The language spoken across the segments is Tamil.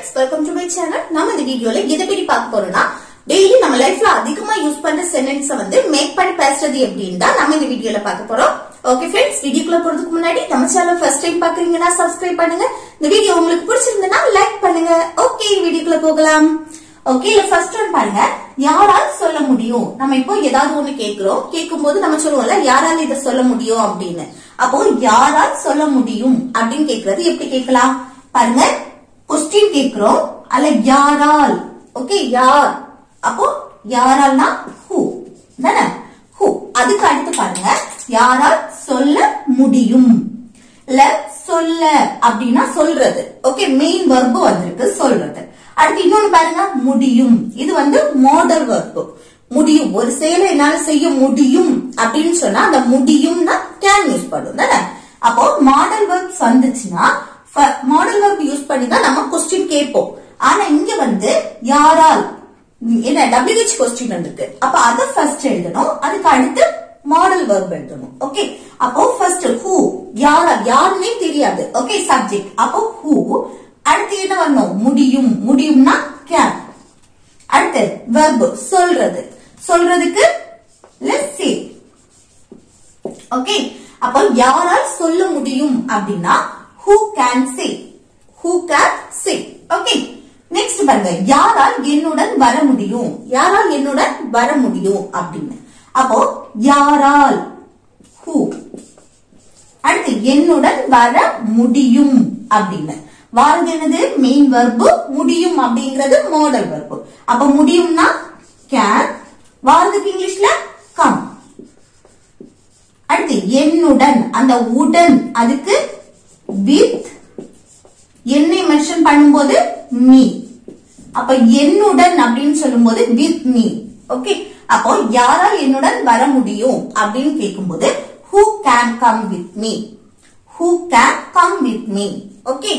friends, welcome to my channel. நம்ம இந்த வீடியோல எதை பத்தி பார்க்க போறோம்னா டெய்லி நம்ம லைஃப்ல அதிகமா யூஸ் பண்ற சென்டென்ஸ் வந்து மேக் பண்ணி பேசுறது எப்படின்னு தான் நம்ம இந்த வீடியோல பார்க்க போறோம். ஓகே फ्रेंड्स, வீடியோக்குள்ள போறதுக்கு முன்னாடி நம்ம சேனலை ஃபர்ஸ்ட் டைம் பாக்குறீங்கன்னா சப்ஸ்கிரைப் பண்ணுங்க. இந்த வீடியோ உங்களுக்கு பிடிச்சிருந்தா லைக் பண்ணுங்க. ஓகே, வீடியோக்குள்ள போகலாம். ஓகே, ஃபர்ஸ்ட் ஒன் பாருங்க. யாரால் சொல்ல முடியும்? நம்ம இப்போ ஏதாவது ஒண்ணு கேக்குறோம். கேட்கும்போது நம்ம சொல்லுவோம்ல யாரால் இத சொல்ல முடியும் அப்படின்னு. அப்போ யாரால் சொல்ல முடியும் அப்படின்னு கேக்குறது எப்படி கேட்கலாம் பாருங்க. क्वेश्चन கேக்குறோம், அல்ல யாரால். ஓகே, யார். அப்போ யாரால்னா who தானே? who. அதுக்கு அடுத்து பாருங்க, யாரால் சொல்ல முடியும். இல்ல சொல்ல அப்படின்னா சொல்றது. ஓகே, மெயின் வெர்ப் வந்திருக்கு சொல்றது. அடுத்து இன்னொன்னு பாருங்க, முடியும். இது வந்து மாடல் வெர்ப். முடியும், ஒரு செயலை என்னால செய்ய முடியும் அப்படின்னு சொன்னா அந்த முடியும்னா கேன் யூஸ் பண்ணும் தானே? அப்போ மாடல் வெர்ப் வந்துச்சுன்னா மாடல் வெர்ப் யூஸ் பண்ணி தான் நம்ம क्वेश्चन கேட்போம். ஆனா இங்க வந்து யாரால் என்ன WH क्वेश्चन வந்திருக்கு. அப்ப அத ஃபர்ஸ்ட் எழுதணும், அதுக்கு அடுத்து மாடல் வெர்ப் எழுதணும். ஓகே, அப்போ ஃபர்ஸ்ட் who, யாரால், யாருன்னே தெரியாது. Okay, subject. அப்போ who. அடுத்து என்ன வரணும்? முடியும். முடியும்னா can. அடுத்து verb சொல்றது. சொல்றதுக்கு let's say. ஓகே, அப்போ யாரால் சொல்ல முடியும் அப்படின்னா who can say. who can say. Okay, next பாருங்க, யாரால் என்னுடன் வர முடியும். யாரால் என்னுடன் வர முடியும் அப்படின்னு. அப்போ யாரால் who. அடுத்து என்னுடன் வர முடியும் அப்படின்னு. வாரது என்னது? Main verb. முடியும் அப்படிங்கிறது மாடல் வெர்ப். அப்ப முடியும்னா கேன். வாரதுக்கு இங்கிலீஷ்ல கம். அடுத்து என்னுடன், அந்த உடன் அதுக்கு வித். என்னை மென்ஷன் பண்ணும்போது மீ. அப்ப என்னுடன் அப்படின்னு சொல்லும்போது வித் மீ. ஓகே, அப்போ யாரால் என்னுடன் வர முடியும் அப்படின்னு கேட்கும்போது who can come with me. who can come with me. Okay,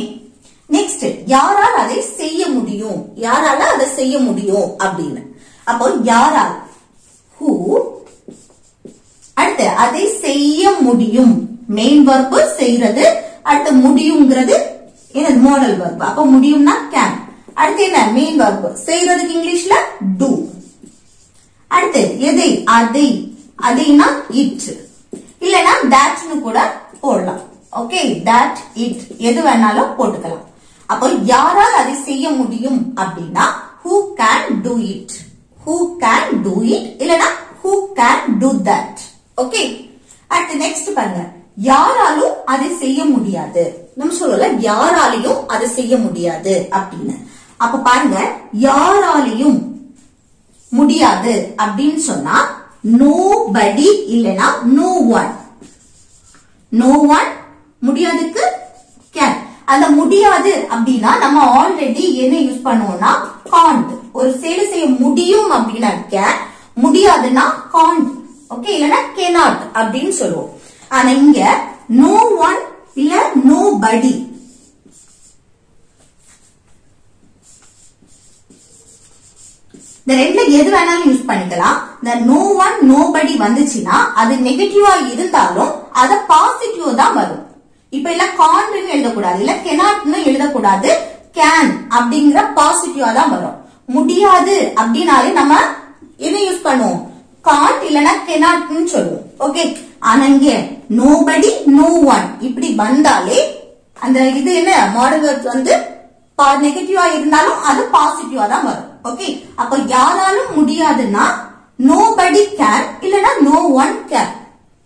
next யாரால் அதை செய்ய முடியும். யாரால அதை செய்ய முடியும் அப்படின்னு. அப்போ யாரால் who. அடுத்து அதை செய்ய முடியும். மெயின் வெர்ப் செய்யறது. அடுத்து முடியுங்கிறது என்னது? Model verb. அப்ப முடியும்னா கேன். அடுத்து என்ன? Main verb. செய்யறதுக்கு இங்கிலீஷ்ல do. அடுத்து எதை? அதை. அதைனா it. இல்லனா thatன்னு கூட போடலாம். ஓகே, that it எது வேணாலும் போட்டுக்கலாம். அப்போ யாரால் அதை செய்ய முடியும் அப்படின்னா who can do it. who can do it இல்லனா who can do that. Okay, அடுத்து நெக்ஸ்ட் பாருங்க, யாராலும் அதை செய்ய முடியாது. நம்ம சொல்லல யாராலையும் அதை செய்ய முடியாது அப்படின்னு. அப்ப பாருங்க, யாராலையும் முடியாது அப்படின்னு சொன்னா nobody இல்லனா no one. no one முடியாதுக்கு can. அந்த முடியாது அப்படின்னா நம்ம ஆல்ரெடி என்ன யூஸ் பண்ணுவோம்னா can't. ஒரு செயலை செய்ய முடியும் அப்படின்னா can, முடியாதுன்னா can't. ஓகே, இல்லனா cannot அப்படின்னு சொல்லுவோம். ஆனா இங்க no one இல்ல nobody. இந்த ரெண்டுல எது வேணாலும் யூஸ் பண்ணிக்கலாம். இந்த no one nobody வந்துச்சுன்னா அது நெகட்டிவா இருந்தாலும் அத பாசிட்டிவ் தான் வரும். இப்ப இல்ல can't எழுதக்கூடாது, இல்ல cannot எழுதக்கூடாது. can அப்படிங்கிற பாசிட்டிவா தான் வரும். முடியாது அப்படின்னாலே நம்ம என்ன யூஸ் பண்ணுவோம்? can't இல்லனா cannot சொல்லுவோம். ஓகே, ஆனா இங்க nobody no one இப்படி வந்தாலே அந்த இது என்ன மாடல் வெர்ப் வந்து நெகட்டிவா இருந்தாலும் அது பாசிட்டிவா தான் வரும். ஓகே, அப்ப யாராலும் முடியாதுன்னா nobody can இல்லனா no one can.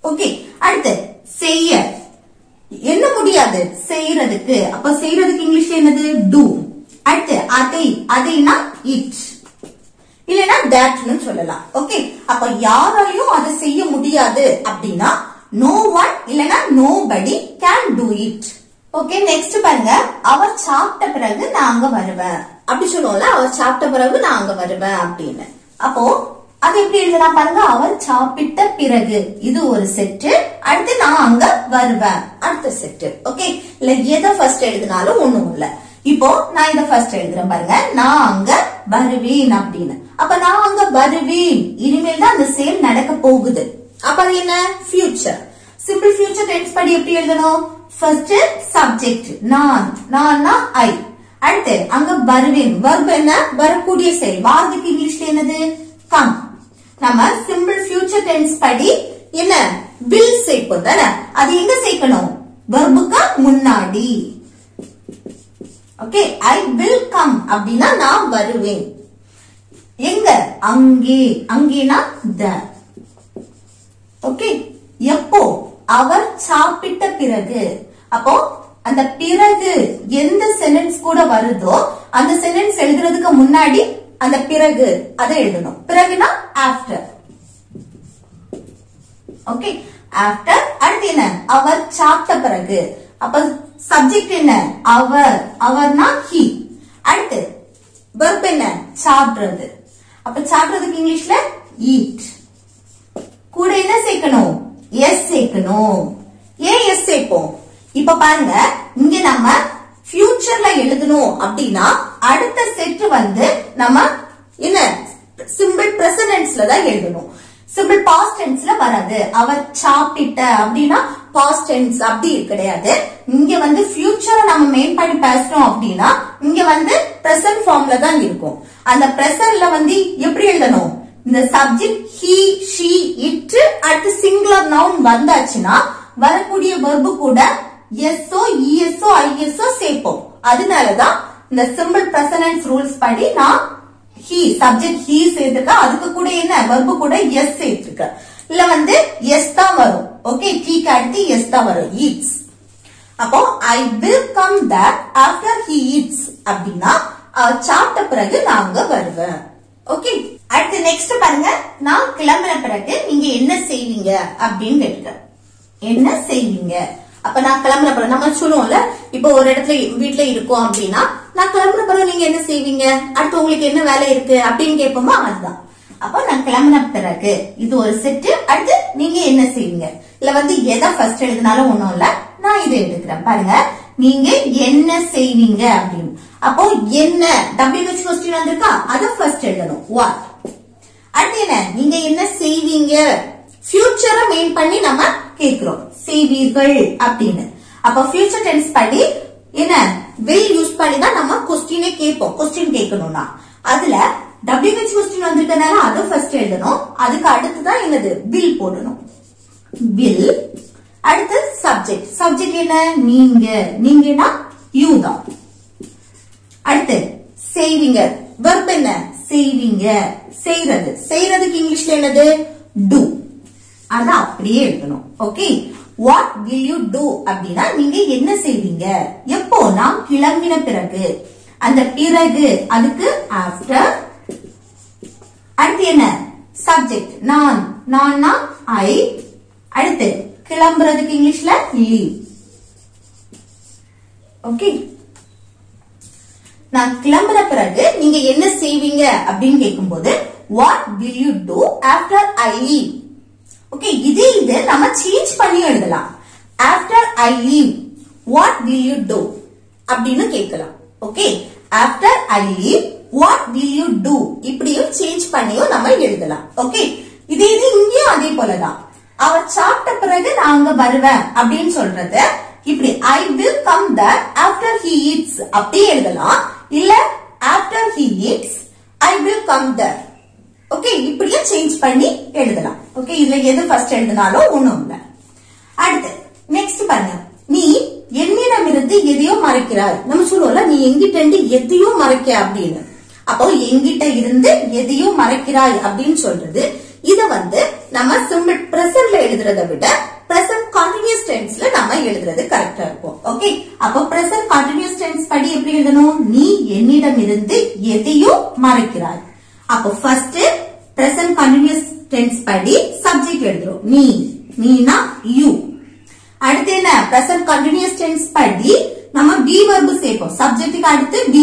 ஓகே, அடுத்து செய்ய. என்ன முடியாது? செய்யறதுக்கு. அப்ப செய்யறதுக்கு இங்கிலீஷ்ல என்னது? do. அடுத்து அதை. அதைனா it இல்லனா thatன்னு சொல்லலாம். ஓகே, அப்ப யாராலையும் அதை செய்ய முடியாது அப்படின்னா no one இல்லனா nobody can do it. Okay, next பாருங்க, அவர் சாப்பிட்ட பிறகு நான் அங்க வருவேன் அப்படி சொல்லுவோம்ல. அவர் சாப்பிட்ட பிறகு நான் அங்க வருவேன் அப்படின்னு. அப்போ அது எப்படி எழுதலாம் பாருங்க, அவர் சாப்பிட்ட பிறகு இது ஒரு செட். அடுத்து நான் அங்க வருவேன் அடுத்த செட். ஓகே, இல்ல எதை ஃபர்ஸ்ட் எழுதினாலும் ஒண்ணும் இல்ல. இப்போ நான் இத ஃபர்ஸ்ட் எழுதுறேன் பாருங்க, நான் அங்க வருவேன் அப்படின்னு. அப்ப நான் அங்க வருவேன், இனிமேல் தான் அந்த செயல் நடக்க போகுது. அப்ப அது என்ன? ஃபியூச்சர். சிம்பிள் ஃபியூச்சர் டென்ஸ் படி எப்படி எழுதணும்? ஃபர்ஸ்ட் சப்ஜெக்ட் நான், நான்னா ஐ. அடுத்து அங்க வருவேன் verb என்ன வரக்கூடிய செயல் வார்த்தைக்கு இங்கிலீஷ்ல என்னது come நம்ம சிம்பிள் ஃபியூச்சர் டென்ஸ் படி என்ன will சேர்ப்போம் தானே அது எங்க சேர்க்கணும் verb-க்கு முன்னாடி ஓகே I will come அப்படினா நான் வருவேன் எங்க அங்கே அங்கேனா there ஓகே எப்போ அவர் சாப்பிட்ட பிறகு அப்போ அந்த பிறகு எந்த சென்டென்ஸ் கூட வருதோ அந்த சென்டென்ஸ் எழுதுறதுக்கு முன்னாடி அந்த பிறகு அதை எழுதணும் பிறகுனா ஆஃப்டர் ஓகே ஆஃப்டர் அடுத்து என்ன அவர் சாப்பிட்ட பிறகு அப்ப சப்ஜெக்ட் என்ன அவர் அவர்னா he அடுத்து verb என்ன சாப்பிடுறது அப்ப சாப்பிடுறதுக்கு இங்கிலீஷ்ல eat கூட என்ன சேர்க்கணும் எஸ் சேர்க்கணும் ஏன் எஸ் சேர்ப்போம் இப்ப பாருங்க இங்க நம்ம ஃபியூச்சர்ல எழுதணும் அப்படின்னா அடுத்த செட் வந்து நம்ம என்ன சிம்பிள் பிரசன்ட் டென்ஸ்ல தான் எழுதணும் சிம்பிள் பாஸ்ட் டென்ஸ்ல வராது அவர் சாப்பிட்ட அப்படின்னா பாஸ்ட் டென்ஸ் அப்படி கிடையாது இங்க வந்து ஃபியூச்சரை நம்ம மெயின் பண்ணி பேசுறோம் அப்படின்னா இங்க வந்து பிரசன்ட் ஃபார்ம்ல தான் இருக்கும் அந்த பிரசன்ட்ல வந்து எப்படி எழுதணும் இந்த சப்ஜெக்ட் he she it அடுத்து சிங்குலர் நவுன் வந்தாச்சுன்னா வரக்கூடிய verb கூட எஸ்ஓ இஎஸ்ஓ ஐஎஸ்ஓ சேர்ப்போம் அதனாலதான் இந்த சிம்பிள் பிரசன்ட் ரூல்ஸ் படி நான் he சப்ஜெக்ட் he சேர்த்துக்க அதுக்கு கூட என்ன verb கூட எஸ் சேர்த்துக்க இல்ல வந்து எஸ் தான் வரும் ஓகே டீக்கு அடுத்து எஸ் தான் வரும் eats அப்போ I will come there after he eats அப்படின்னா சாப்பிட்ட பிறகு நாங்க வருவேன் ஓகே அடுத்து நெக்ஸ்ட் பாருங்க நான் கிளம்புற பிறகு நீங்க என்ன செய்வீங்க அப்படின்னு கேட்க என்ன செய்வீங்க அப்ப நான் கிளம்புற பிறகு நம்ம சொல்லுவோம்ல இப்போ ஒரு இடத்துல வீட்டுல இருக்கோம் அப்படின்னா நான் கிளம்புற பிறகு நீங்க என்ன செய்வீங்க அடுத்து உங்களுக்கு என்ன வேலை இருக்கு அப்படின்னு கேட்போமா அதுதான் அப்ப நான் கிளம்புன பிறகு இது ஒரு செட் அடுத்து நீங்க என்ன செய்வீங்க இல்ல வந்து எதை ஃபர்ஸ்ட் எழுதினாலும் ஒண்ணும் இல்ல நான் இதை எடுக்கிறேன் பாருங்க நீங்க என்ன செய்வீங்க அப்படின்னு அப்போ என்ன WH கொஸ்டின் வந்திருக்கா அத ஃபர்ஸ்ட் எழுதணும் what அடுத்து என்ன நீங்க என்ன செய்வீங்க ஃபியூச்சரை மெயின் பண்ணி நம்ம கேக்குறோம் செய்வீர்கள் அப்படின்னு அப்ப ஃபியூச்சர் டென்ஸ் படி என்ன will யூஸ் பண்ணி தான் நம்ம கொஸ்டினே கேட்போம் கொஸ்டின் கேட்கணும்னா அதுல WH கொஸ்டின் வந்திருக்கனால அத ஃபர்ஸ்ட் எழுதணும் அதுக்கு அடுத்து தான் என்னது will போடணும் will அடுத்து சப்ஜெக்ட் சப்ஜெக்ட் என்ன நீங்க நீங்கனா you தான் அடுத்து செய்வீங்க verb என்ன செய்வீங்க செய்யறது செய்யறதுக்கு இங்கிலீஷ்ல என்னது do அத அப்படியே எழுதணும் okay what will you do அப்படினா நீங்க என்ன செய்வீங்க எப்போ நான் கிளம்பின பிறகு அந்த பிறகு அதுக்கு after அடுத்து என்ன சப்ஜெக்ட் நான் நான்னா I அடுத்து கிளம்புறதுக்கு இங்கிலீஷ்ல leave ஓகே நான் கிளம்புற பிறகு நீங்க என்ன செய்வீங்க அப்படின்னு கேட்கும்போது what will you do after I leave okay இது நம்ம சேஞ்ச் பண்ணி எழுதலாம் after I leave what will you do அப்படின்னு கேட்கலாம் okay after I leave what will you do இப்படியும் சேஞ்ச் பண்ணியும் நம்ம எழுதலாம் ஓகே இது இங்கேயும் அதே போலதான் அவர் சாப்பிட்ட பிறகு நான் அங்க வருவேன் அப்படின்னு சொல்றது இப்படி I will come there after he eats அப்படியே எழுதலாம் இல்ல after he eats I will come there okay இப்படியே சேஞ்ச் பண்ணி எழுதலாம் ஓகே இதுல எது ஃபர்ஸ்ட் எழுதினாலும் ஒண்ணும் இல்ல அடுத்து நெக்ஸ்ட் பாருங்க நீ என்னிடமிருந்து எதையோ மறைக்கிறாய் நம்ம சொல்லுவோம்ல நீ எங்கிட்ட இருந்து எதையோ மறைக்க அப்படின்னு அப்போ எங்கிட்ட இருந்து எதையோ மறைக்கிறாய் அப்படின்னு சொல்றது இத வந்து நம்ம சிம்பிள் பிரசன்ட்ல எழுதுறதை விட present continuous tenseல நம்ம எழுதுறது கரெக்டா இருக்கும் ஓகே அப்ப present continuous tense படி எப்படி எழுதணும் நீ என்னிடமிருந்து எதையோ மறைக்கிறாய் அப்ப ஃபர்ஸ்ட் present continuous tense படி சப்ஜெக்ட் எழுதுறோம் நீ நீனா you அடுத்து என்ன present continuous tense படி நம்ம be verb சேர்ப்போம் சப்ஜெக்ட்டுக்கு அடுத்து be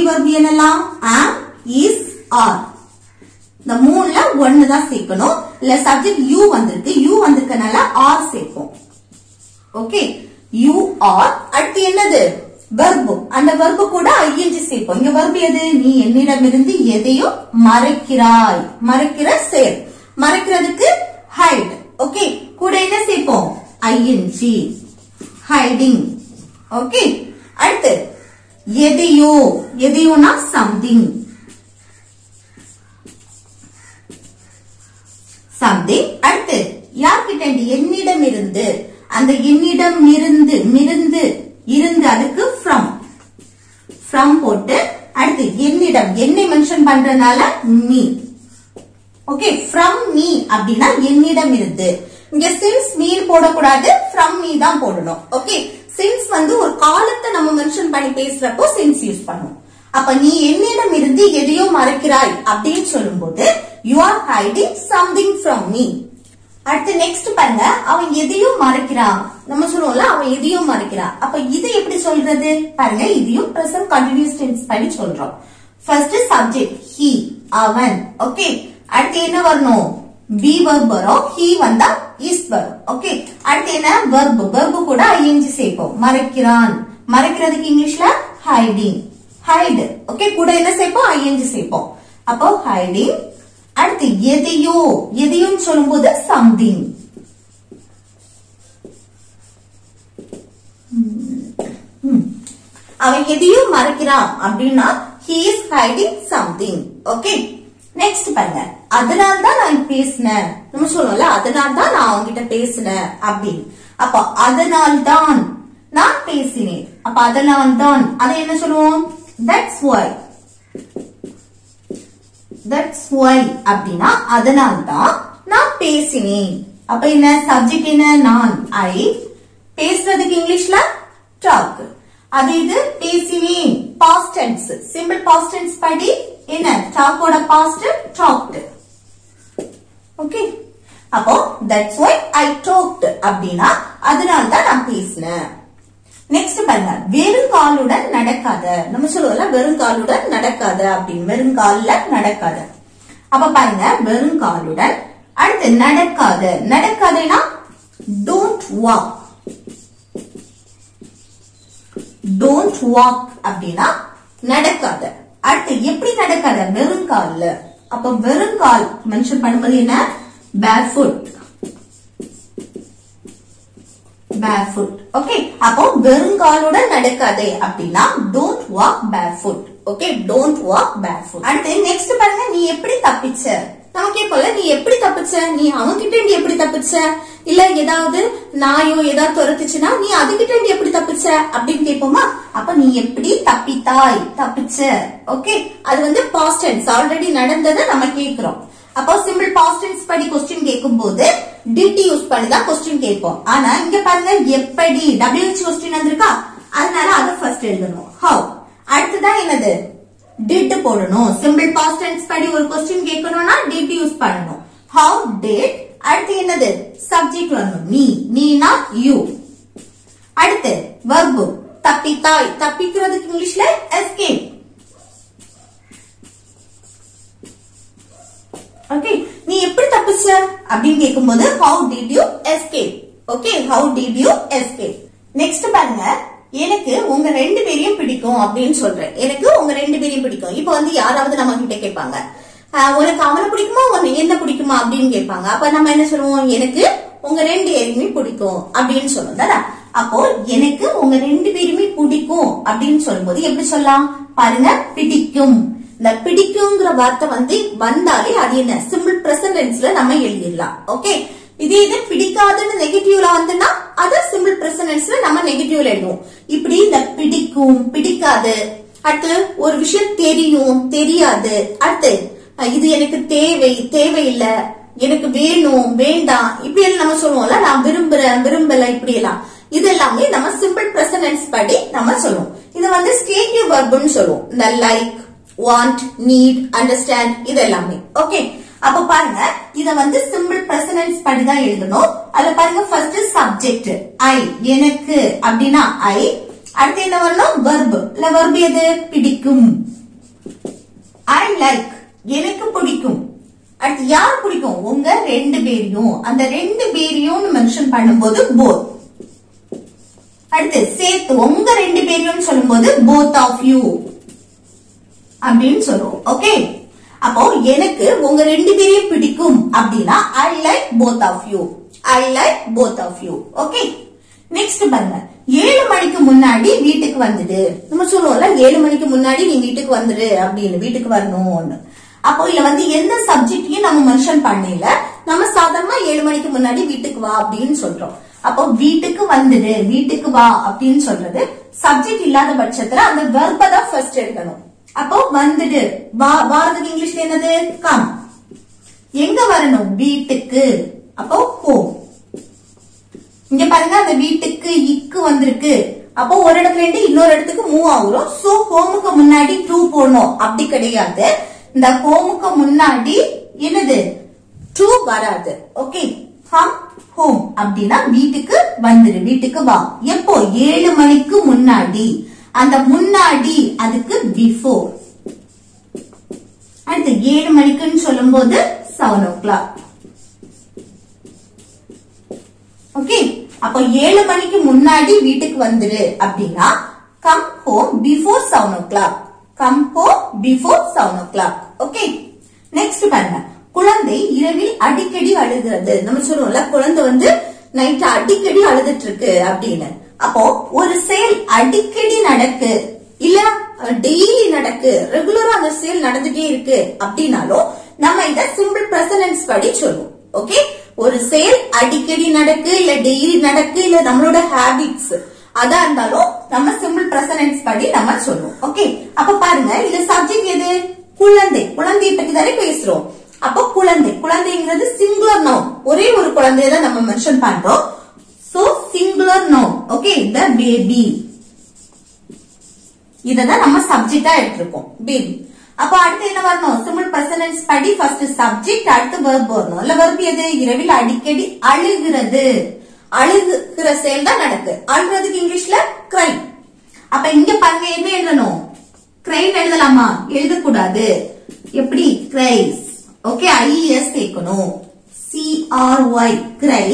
verb என்னலாம் am is are இந்த மூணுல ஒன்னு தான் சேர்க்கணும் இல்ல சப்ஜெக்ட் யூ வந்திருக்கு யூ வந்திருக்கனால ஆர் சேர்ப்போம் ஓகே யூ ஆர் அடுத்து என்னது verb அந்த verb கூட ing சேர்ப்போம் இங்க verb எது நீ என்னிடமிருந்து எதையோ மறைக்கிறாய் மறைக்கிற செயல் மறைக்கிறதுக்கு hide ஓகே கூட என்ன சேர்ப்போம் ing hiding ஓகே அடுத்து எதையோ எதையோனா சம்திங் சம்திங். அடுத்து யார்கிட்ட என்னிடம் இருந்து அந்த என்னிடம் இருந்து இருந்து அதுக்கு from போட்டு அடுத்து என்னிடம் என்னை மென்ஷன் பண்றதுனால me. ஓகே from me அப்படின்னா என்னிடம் இருந்து. இங்க since me போடக்கூடாது from me தான் போடணும். ஓகே since வந்து ஒரு காலத்தை நம்ம மென்ஷன் பண்ணி பேசுறப்போ since யூஸ் பண்ணும். அப்ப நீ என்னிடம் இருந்து எதையோ மறைக்கிறாய் அப்படின்னு சொல்லும்போது you are hiding something from me. அடுத்து நெக்ஸ்ட் பாருங்க அவன் எதையோ மறைக்கிறான். நம்ம சொல்லுவோம்ல அவன் எதையோ மறைக்கிறான். அப்ப இது எப்படி சொல்றது பாருங்க இதையும் பிரசன்ட் கண்டினியூஸ் டென்ஸ் படி சொல்றோம். ஃபர்ஸ்ட் சப்ஜெக்ட் he அவன். ஓகே அடுத்து என்ன வரணும் be verb வரும். he வந்தா is verb. ஓகே அடுத்து என்ன verb கூட ing சேர்ப்போம். மறைக்கிறான் மறைக்கிறதுக்கு இங்கிலீஷ்ல hiding hide. ஓகே கூட என்ன சேர்ப்போம் ing சேர்ப்போம். அப்போ hiding. அடுத்து எதையோ எதையும் சொல்லும்போது something. அவன் எதையோ மறைக்கிறான் அப்படின்னா he is hiding something. Okay next பாருங்க அதனால்தான் நான் பேசினேன். நம்ம சொல்லுவோம்ல அதனால்தான் நான் அவங்கிட்ட பேசினேன் அப்படின்னு. அப்ப அதனால்தான் நான் பேசினேன். அப்ப அதனால்தான் அதை என்ன சொல்லுவோம் that's why அப்படின்னா அதனால்தான் நான் பேசினேன். அப்ப என்ன சப்ஜெக்ட் என்ன நான் I பேசுறதுக்கு இங்கிலீஷ்ல talk. அது இது பேசினேன் past tense simple past tense படி என்ன talk ஓட past talked. ஓகே அப்போ that's why I talked அப்படின்னா அதனால்தான் நான் பேசினேன். நெக்ஸ்ட் பாருங்க வெறும் காலுடன் நடக்காத. நம்ம சொல்லுவோம்ல வெறும் காலுடன் நடக்காத அப்படின்னு வெறும் கால்ல நடக்காத. அப்ப பாருங்க வெறும் காலுடன் அடுத்து நடக்காத நடக்காதனா don't walk அப்படின்னா நடக்காத. அடுத்து எப்படி நடக்காத வெறும் கால்ல. அப்ப வெறும் கால் மென்ஷன் பண்ணும்போது என்ன barefoot. ஓகே அப்போ வெறும் காலுடன் நடக்காதே அப்படின்னா don't walk barefoot. Okay don't walk barefoot. அடுத்து நெக்ஸ்ட் பாருங்க நீ எப்படி தப்பிச்ச. நமக்கே போல நீ எப்படி தப்பிச்ச நீ அவன்கிட்ட இருந்து எப்படி தப்பிச்ச இல்ல ஏதாவது நாயோ ஏதாவது துரத்துச்சுன்னா நீ அதுகிட்ட இருந்து எப்படி தப்பிச்ச அப்படின்னு கேட்போமா. அப்ப நீ எப்படி தப்பித்தாய் தப்பிச்ச. ஓகே அது வந்து past tense ஆல்ரெடி நடந்ததை நம்ம கேக்குறோம். அப்போ சிம்பிள் பாஸ்ட் டென்ஸ் படி क्वेश्चन கேட்கும்போது did யூஸ் பண்ணி தான் क्वेश्चन கேட்போம். ஆனா இங்க பாருங்க எப்படி WH क्वेश्चन வந்திருக்கா அதனால அத ஃபர்ஸ்ட் எழுதணும் how. அடுத்துதான் என்னது did போடணும். சிம்பிள் பாஸ்ட் டென்ஸ் படி ஒரு क्वेश्चन கேட்கணும்னா did யூஸ் பண்ணணும். how did அடுத்து என்னது சப்ஜெக்ட் வரணும் நீனா you. அடுத்து verb தப்பித்தாய் தப்பிக்கிறதுக்கு இங்கிலீஷ்ல escape. ஓகே நீ எப்படி தப்பிச்ச அப்படின்னு கேட்கும்போது how did you escape. Okay how did you escape. Next பாருங்க எனக்கு உங்க ரெண்டு பேரையும் பிடிக்கும் அப்படின்னு சொல்றேன். எனக்கு உங்க ரெண்டு பேரையும் பிடிக்கும். இப்போ வந்து யாராவது நம்ம கிட்ட கேட்பாங்க உனக்கு அவனை பிடிக்குமா உனக்கு என்ன பிடிக்குமா அப்படின்னு கேட்பாங்க. அப்ப நம்ம என்ன சொல்லுவோம் எனக்கு உங்க ரெண்டு பேருமே பிடிக்கும் அப்படின்னு சொல்லுவோம் தானே. அப்போ எனக்கு உங்க ரெண்டு பேருமே பிடிக்கும் அப்படின்னு சொல்லும்போது எப்படி சொல்லலாம் பாருங்க பிடிக்கும். இந்த பிடிக்குங்கிற வார்த்தை வந்து வந்தாலே அது என்ன சிம்பிள் பிரசன்ட் டென்ஸ்ல நம்ம எழுதிடலாம். ஓகே இதே இது பிடிக்காதுன்னு நெகட்டிவ்ல வந்துன்னா அத சிம்பிள் பிரசன்ட் டென்ஸ்ல நம்ம நெகட்டிவ்ல எழுதுவோம். இப்படி இந்த பிடிக்கும் பிடிக்காது அடுத்து ஒரு விஷயம் தெரியும் தெரியாது அடுத்து இது எனக்கு தேவை தேவையில்லை எனக்கு வேணும் வேண்டாம் இப்படி எல்லாம் நம்ம சொல்லுவோம்ல நான் விரும்புறேன் விரும்பல இப்படி எல்லாம் இது எல்லாமே நம்ம சிம்பிள் பிரசன்ட் டென்ஸ் படி நம்ம சொல்லுவோம். இது வந்து ஸ்டேட்டிவ் வெர்ப்னு சொல்லுவோம். இந்த லைக் want need understand இது எல்லாமே. ஓகே அப்ப பாருங்க இத வந்து சிம்பிள் பிரசன்ட் டென்ஸ் படி தான் எழுதணும். அதுல பாருங்க ஃபர்ஸ்ட் சப்ஜெக்ட் I எனக்கு அப்படினா I. அடுத்து என்ன வரணும் verb. இல்ல verb எது பிடிக்கும். I like எனக்கு பிடிக்கும். அடுத்து யார் பிடிக்கும் உங்க ரெண்டு பேரையும். அந்த ரெண்டு பேரையும் மென்ஷன் பண்ணும்போது both. அடுத்து சேர்த்து உங்க ரெண்டு பேரையும் சொல்லும்போது both of you அப்படின்னு சொல்லுவோம். ஓகே அப்போ எனக்கு உங்க ரெண்டு பேரையும் பிடிக்கும் அப்படின்னா I like both of you. I like both of you. Okay next பாருங்க 7 மணிக்கு முன்னாடி வீட்டுக்கு வந்துடு. நம்ம சொல்லுவோம்ல 7 மணிக்கு முன்னாடி நீ வீட்டுக்கு வந்துடு அப்படின்னு, வீட்டுக்கு வரணும்னு. அப்போ இதுல வந்து எந்த சப்ஜெக்டையும் நம்ம மென்ஷன் பண்ணல, நம்ம சாதாரணமா 7 மணிக்கு முன்னாடி வீட்டுக்கு வா அப்படின்னு சொல்றோம். அப்போ வீட்டுக்கு வந்துடு, வீட்டுக்கு வா அப்படின்னு சொல்றது சப்ஜெக்ட் இல்லாத பட்சத்துல அந்த வெர்ப தான் ஃபர்ஸ்ட் எடுக்கணும். அப்போ வந்துடு, வாரதுக்கு இங்கிலீஷ்ல என்னது? கம். எங்க வரணும்? வீட்டுக்கு. அப்போ ஹோம். இங்க பாருங்க, அந்த வீட்டுக்கு இக்கு வந்திருக்கு. அப்போ ஒரு இடத்துல இருந்து இன்னொரு இடத்துக்கு மூவ் ஆகுறோம். சோ ஹோமுக்கு முன்னாடி டு போடணும் அப்படி கிடையாது. இந்த ஹோமுக்கு முன்னாடி என்னது? டு வராது. ஓகே, கம் ஹோம் அப்படின்னா வீட்டுக்கு வந்துடு, வீட்டுக்கு வா. எப்போ? 7 மணிக்கு முன்னாடி. அந்த முன்னாடி அதுக்கு பிஃபோர். அடுத்து 7 மணிக்குன்னு சொல்லும் போது 7 o'clock. ஓகே, அப்போ 7 மணிக்கு முன்னாடி வீட்டுக்கு வந்துரு அப்படின்னா come home before 7 o'clock. Come home before 7 o'clock. Okay, next பாருங்க. குழந்தை இரவில் அடிக்கடி அழுகிறது. நம்ம சொல்லுவோம்ல குழந்தை வந்து நைட் அடிக்கடி அழுதுட்டு இருக்கு அப்படின்னு. அப்போ ஒரு செயல் அடிக்கடி நடக்கு, இல்ல டெய்லி நடக்கு, ரெகுலரா அந்த செயல் நடந்துட்டே இருக்கு அப்படின்னாலும் நம்ம இத சிம்பிள் பிரசன்ட் படி சொல்லுவோம். ஓகே, ஒரு செயல் அடிக்கடி நடக்கு, இல்ல டெய்லி நடக்கு, இல்ல நம்மளோட ஹேபிட்ஸ் அதா இருந்தாலும் நம்ம சிம்பிள் பிரசன்ட் படி நம்ம சொல்லுவோம். ஓகே, அப்ப பாருங்க, இது சப்ஜெக்ட் எது? குழந்தை. குழந்தையை பத்தி தானே பேசுறோம். அப்போ குழந்தை, குழந்தைங்கிறது சிங்குலர் நவுன். ஒரே ஒரு குழந்தைய தான் நம்ம மென்ஷன் பண்றோம். So singular noun. Okay, the baby. இததான் நம்ம சப்ஜெக்டா எடுத்திருக்கோம், பேபி. அப்ப அடுத்து என்ன வரணும்? சிம்பிள் பிரசன்ட் படி ஃபர்ஸ்ட் சப்ஜெக்ட், அடுத்து வெர்ப் வரணும். இல்ல வெர்ப் எது? இரவில் அடிக்கடி அழுகிறது. அழுகிற செயல் தான் நடக்கு. அழுகிறதுக்கு இங்கிலீஷ்ல கிரை. அப்ப இங்க பாருங்க, என்ன எழுதணும்? கிரைன் எழுதலாமா? எழுதக்கூடாது. எப்படி? கிரைஸ். ஓகே, ஐஎஸ் சேர்க்கணும். CRY கிரை.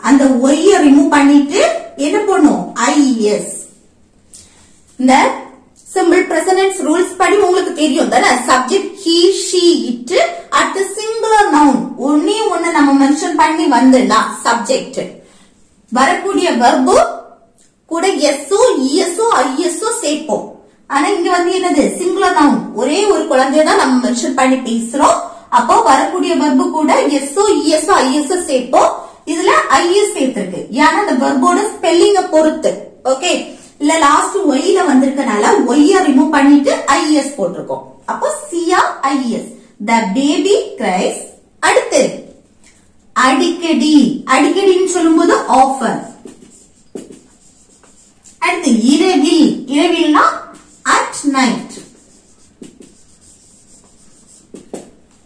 அந்த ஒய்ய ரிமூவ் பண்ணிட்டு என்ன பண்ணும்? ஐஎஸ். இந்த சிம்பிள் பிரசன்ட் ரூல்ஸ் படி உங்களுக்கு தெரியும் தானே? Subject he she it at singular noun ஒண்ணே ஒண்ணு நம்ம மென்ஷன் பண்ணி வந்துனா சப்ஜெக்ட், வரக்கூடிய வெர்பு கூட எஸ்ஓ இஎஸ்ஓ ஐஎஸ்ஓ சேர்ப்போம். ஆனா இங்க வந்து என்னது? Singular noun. ஒரே ஒரு குழந்தைய தான் நம்ம மென்ஷன் பண்ணி பேசுறோம். அப்போ வரக்கூடிய வெர்பு கூட எஸ்ஓ இஎஸ்ஓ ஐஎஸ்ஓ சேர்ப்போம். இதுல ஐஎஸ் சேர்த்திருக்கு, ஏன்னா அந்த வெர்போட ஸ்பெல்லிங்க பொறுத்து. ஓகே, இல்ல லாஸ்ட் ஒய்ல வந்திருக்கனால ஒய்ய ரிமூவ் பண்ணிட்டு ஐஎஸ் போட்டிருக்கோம். அப்போ சியா ஐஎஸ். The baby cries. அடுத்து அடிக்கடி. அடிக்கடின்னு சொல்லும் போது ஆஃபன். அடுத்து இரவில். இரவில்னா அட் நைட்.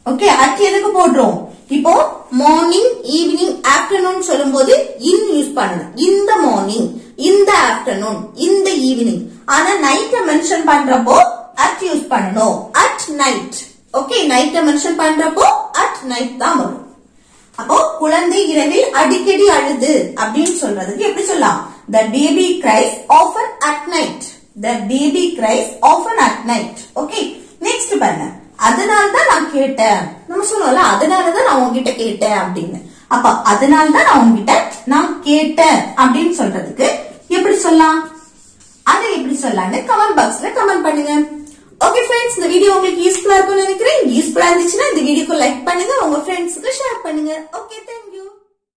ஓகே, அட் எதுக்கு போடுறோம்? இப்போ மார்னிங், ஈவினிங், ஆஃப்டர்நூன் சொல்லும் போது இன் யூஸ் பண்ணணும். இந்த மார்னிங், இந்த ஆஃப்டர்நூன், இந்த ஈவினிங். ஆனா நைட்ட மென்ஷன் பண்றப்போ அட் யூஸ் பண்ணணும். At night. ஓகே, நைட்ட மென்ஷன் பண்றப்போ அட் நைட் தான் வரும். அப்போ குழந்தை இரவில் அடிக்கடி அழுது அப்படின்னு சொல்றதுக்கு எப்படி சொல்லலாம்? The baby cries often at night. The baby cries often at night. Okay, next பாருங்க. அதனால்தான் நான் கேட்டேன். நம்ம சொல்லுவோம்ல அதனாலதான் நான் உங்ககிட்ட கேட்டேன் அப்படின்னு. அப்ப அதனால்தான் நான் உங்ககிட்ட நான் கேட்டேன் அப்படின்னு சொல்றதுக்கு எப்படி சொல்லலாம்? அதை எப்படி சொல்லலாம்னு கமெண்ட் பாக்ஸ்ல கமெண்ட் பண்ணுங்க. ஓகே ஃப்ரெண்ட்ஸ், இந்த வீடியோ உங்களுக்கு யூஸ்ஃபுல்லா இருக்கும்னு நினைக்கிறேன். யூஸ்ஃபுல்லா இருந்துச்சுன்னா இந்த வீடியோக்கு லைக் பண்ணுங்க, உங்க ஃப்ரெண்ட்ஸ்க்கு ஷேர் பண்ணுங்க. ஓகே,